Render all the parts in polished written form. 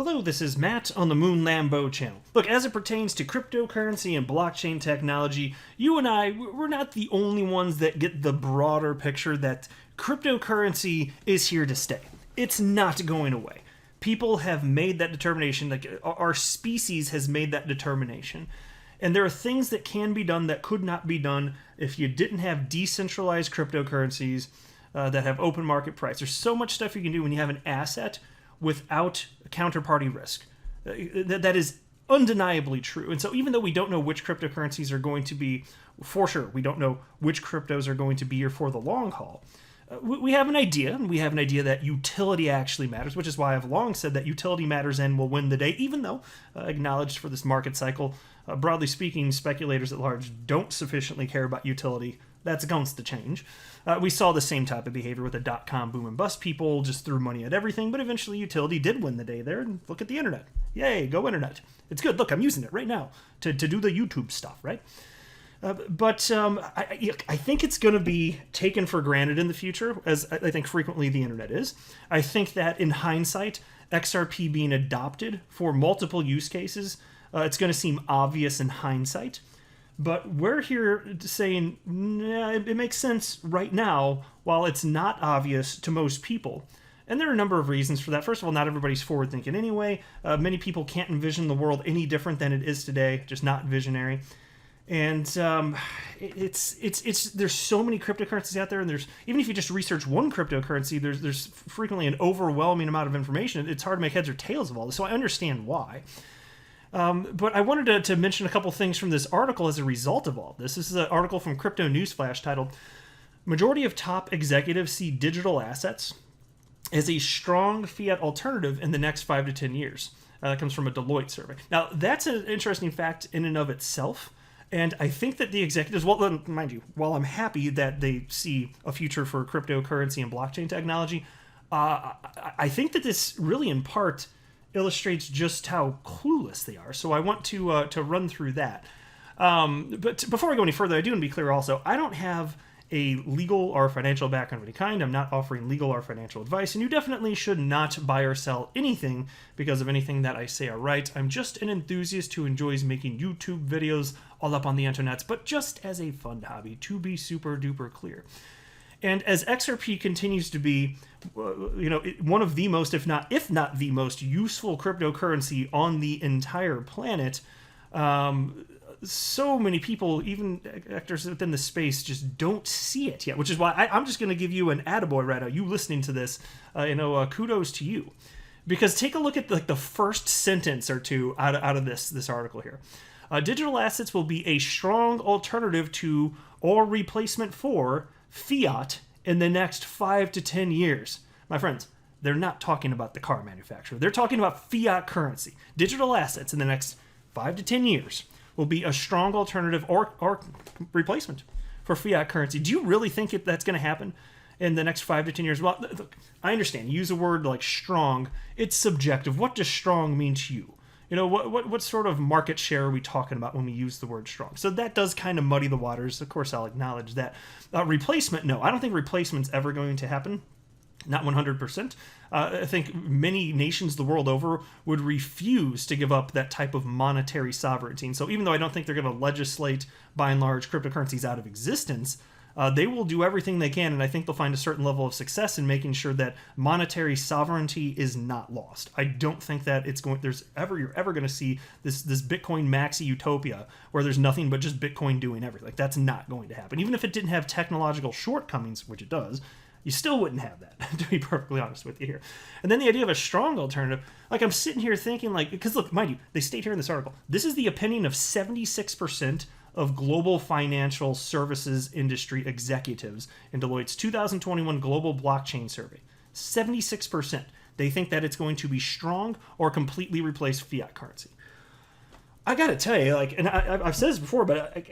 Hello, this is Matt on the Moon Lambo channel. Look, as it pertains to cryptocurrency and blockchain technology, you and I, we're not the only ones that get the broader picture that cryptocurrency is here to stay. It's not going away. People have made that determination, like our species has made that determination. And there are things that can be done that could not be done if you didn't have decentralized cryptocurrencies that have open market price. There's so much stuff you can do when you have an asset without counterparty risk. That is undeniably true. And so even though we don't know which cryptocurrencies are going to be, for sure, we don't know which cryptos are going to be here for the long haul, we have an idea, and we have an idea that utility actually matters, which is why I've long said that utility matters and will win the day, even though acknowledged for this market cycle, broadly speaking, speculators at large don't sufficiently care about utility. That's going to change. We saw the same type of behavior with the dot-com boom and bust. People just threw money at everything, but eventually utility did win the day there. And look at the internet. Yay, go internet. It's good. Look, I'm using it right now to do the YouTube stuff, right? But I think it's going to be taken for granted in the future, as I think frequently the internet is. I think that in hindsight, XRP being adopted for multiple use cases, it's going to seem obvious in hindsight. But we're here saying, nah, it makes sense right now, while it's not obvious to most people. And there are a number of reasons for that. First of all, not everybody's forward-thinking anyway. Many people can't envision the world any different than it is today, just not visionary. And there's so many cryptocurrencies out there, and there's, even if you just research one cryptocurrency, there's frequently an overwhelming amount of information. It's hard to make heads or tails of all this, so I understand why. But I wanted to mention a couple things from this article as a result of all this. This is an article from Crypto Newsflash titled, "Majority of Top Executives See Digital Assets as a Strong Fiat Alternative in the Next 5 to 10 Years." That comes from a Deloitte survey. Now, that's an interesting fact in and of itself. And I think that the executives, well, mind you, while I'm happy that they see a future for cryptocurrency and blockchain technology, I think that this really in part illustrates just how clueless they are. So I want to run through that. But before I go any further, I do want to be clear also, I don't have a legal or financial background of any kind. I'm not offering legal or financial advice, and you definitely should not buy or sell anything because of anything that I say or write. I'm just an enthusiast who enjoys making YouTube videos all up on the internet, but just as a fun hobby, to be super duper clear. And as XRP continues to be, one of the most, if not the most useful cryptocurrency on the entire planet, so many people, even actors within the space, just don't see it yet, which is why I'm just going to give you an attaboy right now. You listening to this, kudos to you. Because take a look at the first sentence or two out of this article here. Digital assets will be a strong alternative to or replacement for fiat in the next 5 to 10 years. My friends, they're not talking about the car manufacturer. They're talking about fiat currency. Digital assets in the next 5 to 10 years will be a strong alternative or replacement for fiat currency. Do you really think that's going to happen in the next 5 to 10 years? Well, look, I understand. Use a word like strong. It's subjective. What does strong mean to you? What sort of market share are we talking about when we use the word strong? So that does kind of muddy the waters. Of course, I'll acknowledge that. Replacement, no. I don't think replacement's ever going to happen. Not 100%. I think many nations the world over would refuse to give up that type of monetary sovereignty. And so even though I don't think they're going to legislate, by and large, cryptocurrencies out of existence, they will do everything they can, and I think they'll find a certain level of success in making sure that monetary sovereignty is not lost. I don't think that you're ever going to see this Bitcoin maxi utopia where there's nothing but just Bitcoin doing everything. Like, that's not going to happen. Even if it didn't have technological shortcomings, which it does, you still wouldn't have that, to be perfectly honest with you here. And then the idea of a strong alternative, like I'm sitting here thinking because look, mind you, they state here in this article, this is the opinion of 76% of global financial services industry executives in Deloitte's 2021 Global Blockchain Survey. 76%. They think that it's going to be strong or completely replace fiat currency. I gotta tell you, and I've said this before, but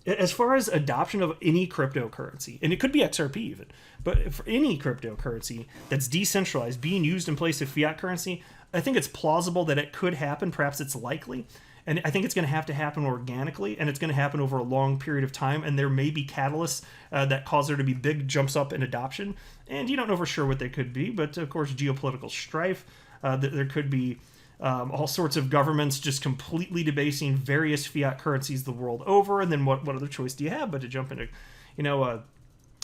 as far as adoption of any cryptocurrency, and it could be XRP even, but for any cryptocurrency that's decentralized, being used in place of fiat currency, I think it's plausible that it could happen. Perhaps it's likely. And I think it's going to have to happen organically, and it's going to happen over a long period of time, and there may be catalysts that cause there to be big jumps up in adoption. And you don't know for sure what they could be, but of course geopolitical strife, There could be all sorts of governments just completely debasing various fiat currencies the world over. And then what other choice do you have but to jump into,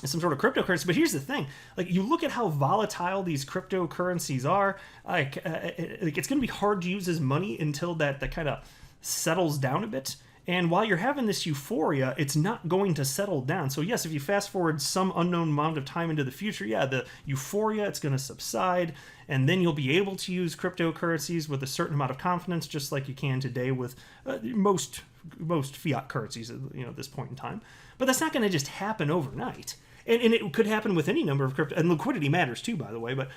some sort of cryptocurrency? But here's the thing: like, you look at how volatile these cryptocurrencies are. It's going to be hard to use as money until that kind of settles down a bit. And while you're having this euphoria, it's not going to settle down. So yes, if you fast forward some unknown amount of time into the future, yeah, the euphoria, it's going to subside, and then you'll be able to use cryptocurrencies with a certain amount of confidence, just like you can today with most fiat currencies at this point in time. But that's not going to just happen overnight. And it could happen with any number of crypto, and liquidity matters too, by the way, but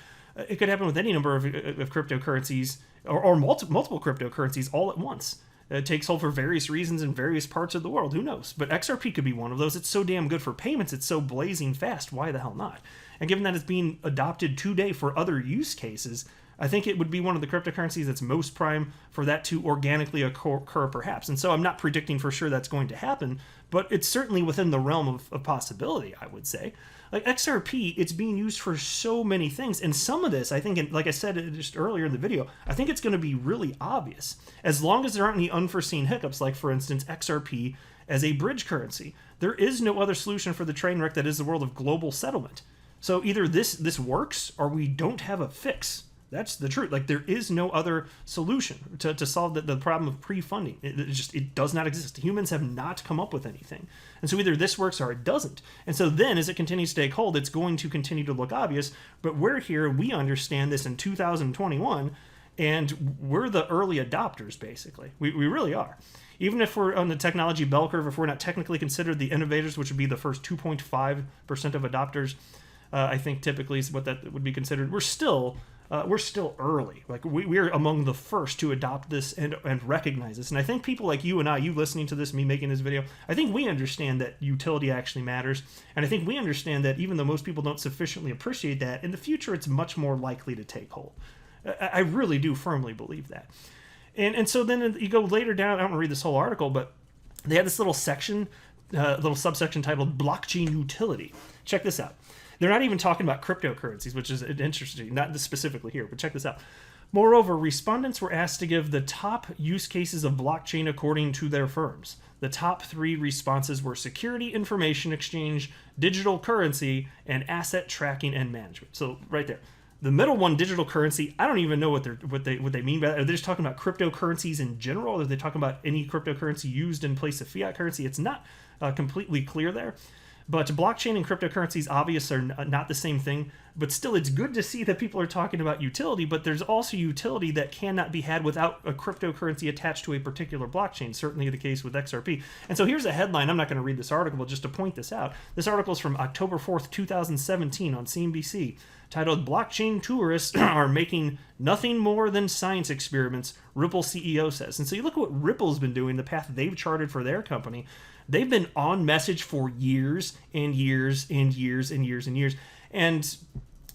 it could happen with any number of cryptocurrencies or multiple cryptocurrencies all at once. It takes hold for various reasons in various parts of the world. Who knows? But XRP could be one of those. It's so damn good for payments. It's so blazing fast. Why the hell not? And given that it's being adopted today for other use cases, I think it would be one of the cryptocurrencies that's most prime for that to organically occur, perhaps. And so I'm not predicting for sure that's going to happen, but it's certainly within the realm of possibility, I would say. Like XRP, it's being used for so many things. And some of this, I think, like I said just earlier in the video, I think it's going to be really obvious. As long as there aren't any unforeseen hiccups, like, for instance, XRP as a bridge currency. There is no other solution for the train wreck that is the world of global settlement. So either this works or we don't have a fix. That's the truth. Like, there is no other solution to solve the problem of pre-funding. It does not exist. Humans have not come up with anything. And so either this works or it doesn't. And so then, as it continues to take hold, it's going to continue to look obvious. But we're here, we understand this in 2021, and we're the early adopters, basically. We really are. Even if we're on the technology bell curve, if we're not technically considered the innovators, which would be the first 2.5% of adopters, I think typically is what that would be considered, we're still early. Like, we're among the first to adopt this and recognize this. And I think people like you and I, you listening to this, me making this video, I think we understand that utility actually matters. And I think we understand that even though most people don't sufficiently appreciate that, in the future it's much more likely to take hold. I really do firmly believe that. And so then you go later down, I don't want to read this whole article, but they had this little section, little subsection titled Blockchain Utility. Check this out. They're not even talking about cryptocurrencies, which is interesting, not specifically here, but check this out. Moreover, respondents were asked to give the top use cases of blockchain according to their firms. The top 3 responses were security, information exchange, digital currency, and asset tracking and management. So right there. The middle one, digital currency, I don't even know what they mean by that. Are they just talking about cryptocurrencies in general? Or are they talking about any cryptocurrency used in place of fiat currency? It's not completely clear there. But blockchain and cryptocurrencies, obviously, are not the same thing. But still, it's good to see that people are talking about utility, but there's also utility that cannot be had without a cryptocurrency attached to a particular blockchain, certainly the case with XRP. And so here's a headline. I'm not going to read this article, but just to point this out. This article is from October 4th, 2017 on CNBC, titled Blockchain Tourists Are Making Nothing More Than Science Experiments, Ripple CEO Says. And so you look at what Ripple's been doing, the path they've charted for their company. They've been on message for years and years and years and years and years. And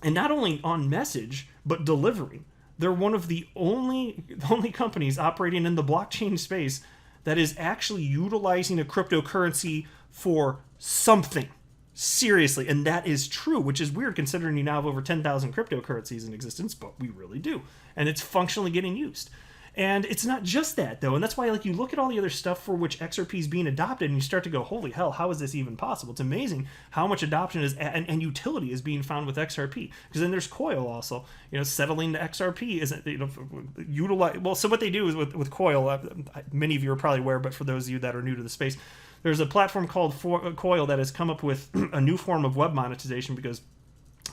not only on message, but delivering. They're one of the only companies operating in the blockchain space that is actually utilizing a cryptocurrency for something. Seriously. And that is true, which is weird considering you now have over 10,000 cryptocurrencies in existence, but we really do. And it's functionally getting used. And it's not just that, though, and that's why, like, you look at all the other stuff for which XRP is being adopted, and you start to go, holy hell, how is this even possible? It's amazing how much adoption is and utility is being found with XRP. Because then there's Coil also, settling the XRP isn't, utilize. Well, so what they do is with Coil, many of you are probably aware, but for those of you that are new to the space, there's a platform called Coil that has come up with a new form of web monetization, because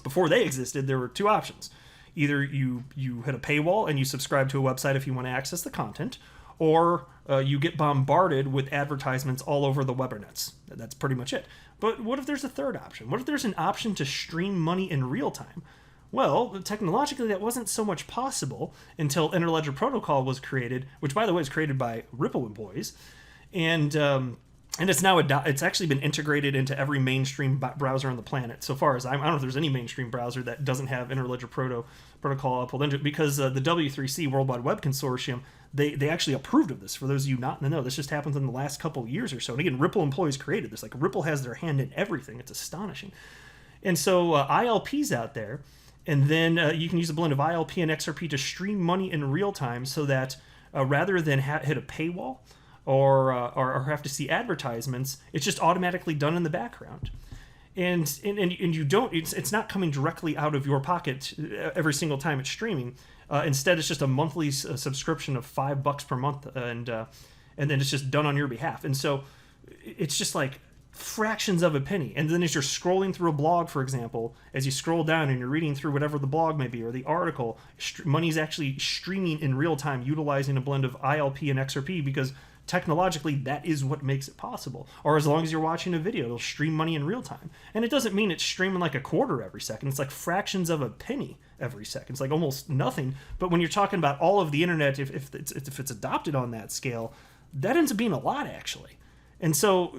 before they existed, there were 2 options. Either you hit a paywall and you subscribe to a website if you want to access the content, or you get bombarded with advertisements all over the webernets. That's pretty much it. But what if there's a third option? What if there's an option to stream money in real time? Well, technologically, that wasn't so much possible until Interledger Protocol was created, which, by the way, is created by Ripple employees. And it's now it's actually been integrated into every mainstream browser on the planet. So far as I don't know if there's any mainstream browser that doesn't have Interledger Protocol pulled into it, because the W3C World Wide Web Consortium, they actually approved of this. For those of you not in the know, this just happened in the last couple of years or so. And again, Ripple employees created this. Like, Ripple has their hand in everything. It's astonishing. And so ILP's out there, And then you can use a blend of ILP and XRP to stream money in real time so that rather than hit a paywall or have to see advertisements, it's just automatically done in the background. And you don't, it's not coming directly out of your pocket every single time it's streaming. Instead, it's just a monthly subscription of $5 per month, and then it's just done on your behalf. And so it's just like fractions of a penny. And then as you're scrolling through a blog, for example, as you scroll down and you're reading through whatever the blog may be or the article, money's actually streaming in real time utilizing a blend of ILP and XRP, because technologically that is what makes it possible. Or as long as you're watching a video, it'll stream money in real time. And it doesn't mean it's streaming like a quarter every second. It's like fractions of a penny every second. It's like almost nothing. But when you're talking about all of the internet, if it's adopted on that scale, that ends up being a lot, actually. And so,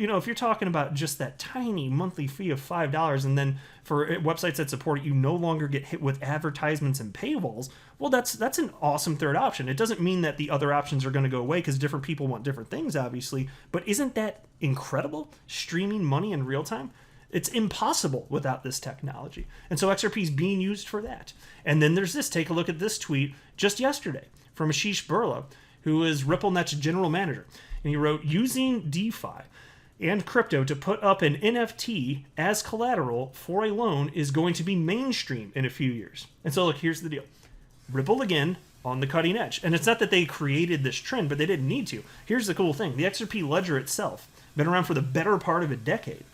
if you're talking about just that tiny monthly fee of $5, and then for websites that support it, you no longer get hit with advertisements and paywalls, well, that's an awesome third option. It doesn't mean that the other options are going to go away, because different people want different things, obviously. But isn't that incredible? Streaming money in real time? It's impossible without this technology. And so XRP is being used for that. And then there's this. Take a look at this tweet just yesterday from Ashish Burla, who is RippleNet's general manager. And he wrote, using DeFi and crypto to put up an NFT as collateral for a loan is going to be mainstream in a few years. And so look, here's the deal. Ripple again on the cutting edge. And it's not that they created this trend, but they didn't need to. Here's the cool thing. The XRP ledger itself, been around for the better part of a decade.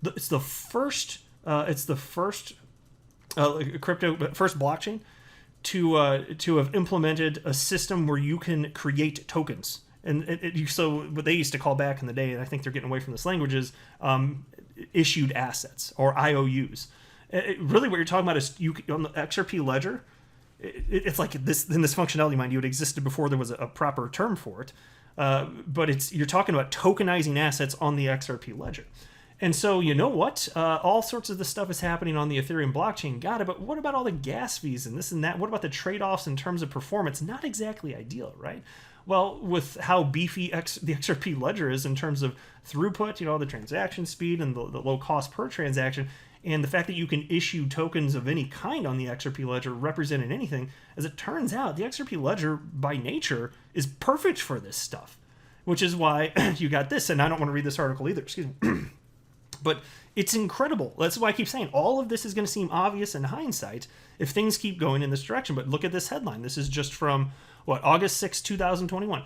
It's the first blockchain to have implemented a system where you can create tokens. And so what they used to call back in the day, and I think they're getting away from this language, is issued assets, or IOUs. Really what you're talking about is on the XRP ledger, it's like this, in this functionality, mind you, it existed before there was a proper term for it. But you're talking about tokenizing assets on the XRP ledger. And so, you know what? All sorts of this stuff is happening on the Ethereum blockchain. Got it. But what about all the gas fees and this and that? What about the trade-offs in terms of performance? Not exactly ideal, right? Well, with how beefy the XRP ledger is in terms of throughput, the transaction speed and the low cost per transaction, and the fact that you can issue tokens of any kind on the XRP ledger representing anything, as it turns out, the XRP ledger by nature is perfect for this stuff, which is why you got this. And I don't want to read this article either, excuse me. But it's incredible. That's why I keep saying all of this is going to seem obvious in hindsight if things keep going in this direction. But look at this headline. This is just from, August 6, 2021.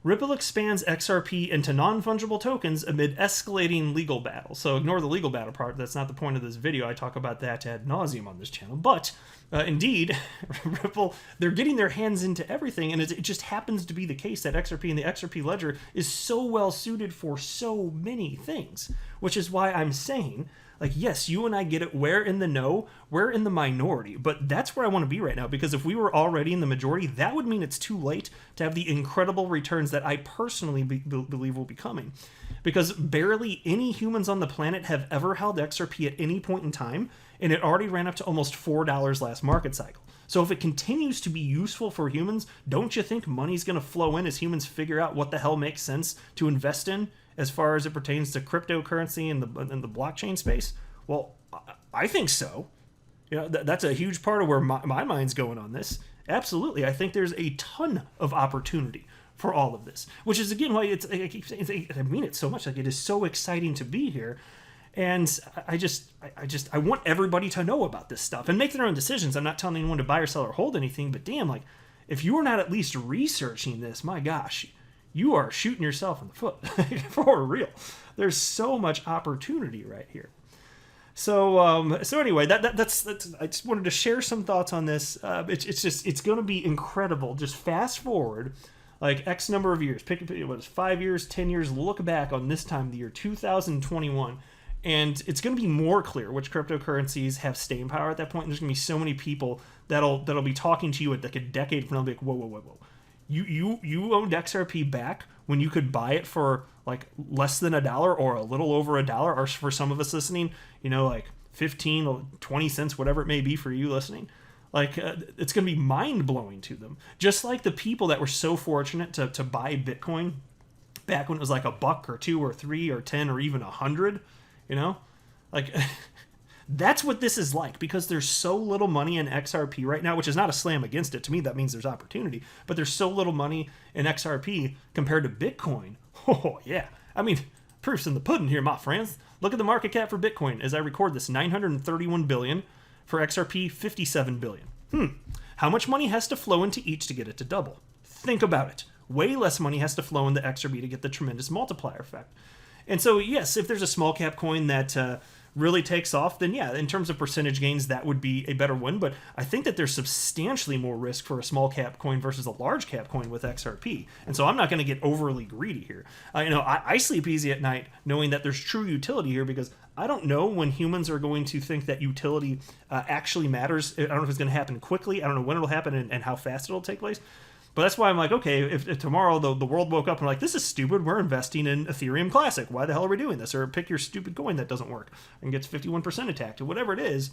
Ripple expands XRP into non-fungible tokens amid escalating legal battle. So ignore the legal battle part. That's not the point of this video. I talk about that ad nauseum on this channel. But indeed, Ripple, they're getting their hands into everything. And it just happens to be the case that XRP and the XRP ledger is so well suited for so many things. Which is why I'm saying, yes, you and I get it. We're in the know. We're in the minority. But that's where I want to be right now. Because if we were already in the majority, that would mean it's too late to have the incredible returns that I personally believe will be coming. Because barely any humans on the planet have ever held XRP at any point in time. And it already ran up to almost $4 last market cycle. So if it continues to be useful for humans, don't you think money's going to flow in as humans figure out what the hell makes sense to invest in as far as it pertains to cryptocurrency and the blockchain space? Well, I think so. That's a huge part of where my mind's going on this. Absolutely. I think there's a ton of opportunity for all of this, which is, again, why I keep saying, I mean it so much. It is so exciting to be here. And I want everybody to know about this stuff and make their own decisions. I'm not telling anyone to buy or sell or hold anything, but damn, if you are not at least researching this, my gosh, you are shooting yourself in the foot for real. There's so much opportunity right here. So anyway, that's I just wanted to share some thoughts on this. It's going to be incredible. Just fast forward X number of years, pick 5 years, 10 years, look back on this time, the year 2021. And it's going to be more clear which cryptocurrencies have staying power at that point. And there's going to be so many people that'll be talking to you at a decade from now, like, whoa. You owned XRP back when you could buy it for less than $1 or a little over $1, or for some of us listening, 15 or 20 cents, whatever it may be for you listening. It's going to be mind-blowing to them. Just like the people that were so fortunate to buy Bitcoin back when it was $1 or $2 or $3 or $10 or even $100. That's what this is like, because there's so little money in XRP right now, which is not a slam against it. To me, that means there's opportunity. But there's so little money in XRP compared to Bitcoin. Oh, yeah. I mean, proof's in the pudding here, my friends. Look at the market cap for Bitcoin as I record this, 931 billion. For XRP, 57 billion. How much money has to flow into each to get it to double? Think about it. Way less money has to flow into XRP to get the tremendous multiplier effect. And so, yes, if there's a small cap coin that really takes off, then yeah, in terms of percentage gains, that would be a better one. But I think that there's substantially more risk for a small cap coin versus a large cap coin with XRP. And so I'm not going to get overly greedy here. I sleep easy at night knowing that there's true utility here, because I don't know when humans are going to think that utility actually matters. I don't know if it's going to happen quickly. I don't know when it'll happen and how fast it'll take place. But that's why I'm like, okay, if tomorrow the world woke up and like, this is stupid, we're investing in Ethereum Classic. Why the hell are we doing this? Or pick your stupid coin that doesn't work and gets 51% attacked or whatever it is.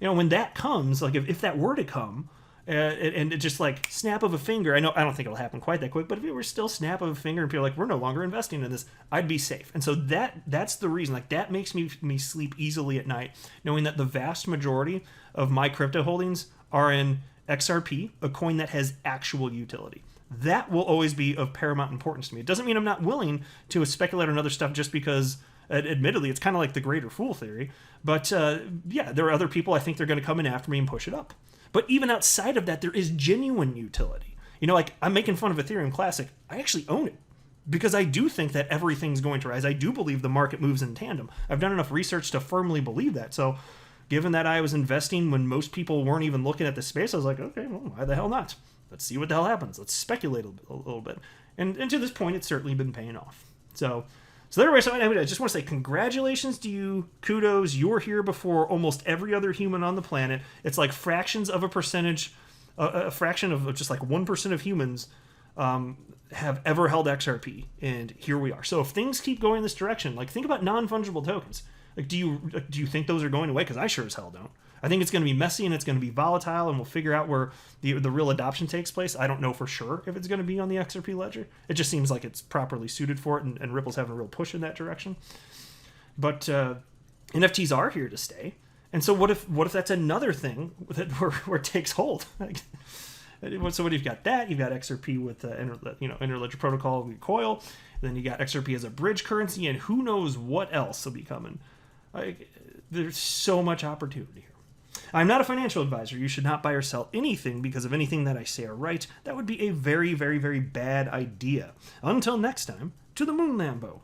When that comes, like if that were to come, and it just like snap of a finger, I don't think it'll happen quite that quick, but if it were still snap of a finger and people are like, we're no longer investing in this, I'd be safe. And so that's the reason. Like that makes me sleep easily at night, knowing that the vast majority of my crypto holdings are in XRP, a coin that has actual utility. That will always be of paramount importance to me. It doesn't mean I'm not willing to speculate on other stuff just because, admittedly, it's kind of like the greater fool theory. But yeah, there are other people I think they're going to come in after me and push it up. But even outside of that, there is genuine utility. Like I'm making fun of Ethereum Classic. I actually own it because I do think that everything's going to rise. I do believe the market moves in tandem. I've done enough research to firmly believe that. So given that I was investing when most people weren't even looking at the space, I was like, okay, well, why the hell not? Let's see what the hell happens. Let's speculate a little bit. And to this point, it's certainly been paying off. So anyway, I just want to say congratulations to you. Kudos. You're here before almost every other human on the planet. It's like fractions of a percentage, a fraction of just like 1% of humans have ever held XRP. And here we are. So if things keep going this direction, like think about non-fungible tokens. Like, do you think those are going away? Because I sure as hell don't. I think it's going to be messy and it's going to be volatile, and we'll figure out where the real adoption takes place. I don't know for sure if it's going to be on the XRP ledger. It just seems like it's properly suited for it, and Ripple's having a real push in that direction. But NFTs are here to stay. And so what if that's another thing where it takes hold? So what you've got that, you've got XRP with Interledger Protocol, Coil, then you got XRP as a bridge currency, and who knows what else will be coming. There's so much opportunity here. I'm not a financial advisor. You should not buy or sell anything because of anything that I say or write. That would be a very, very, very bad idea. Until next time, to the moon, Lambo.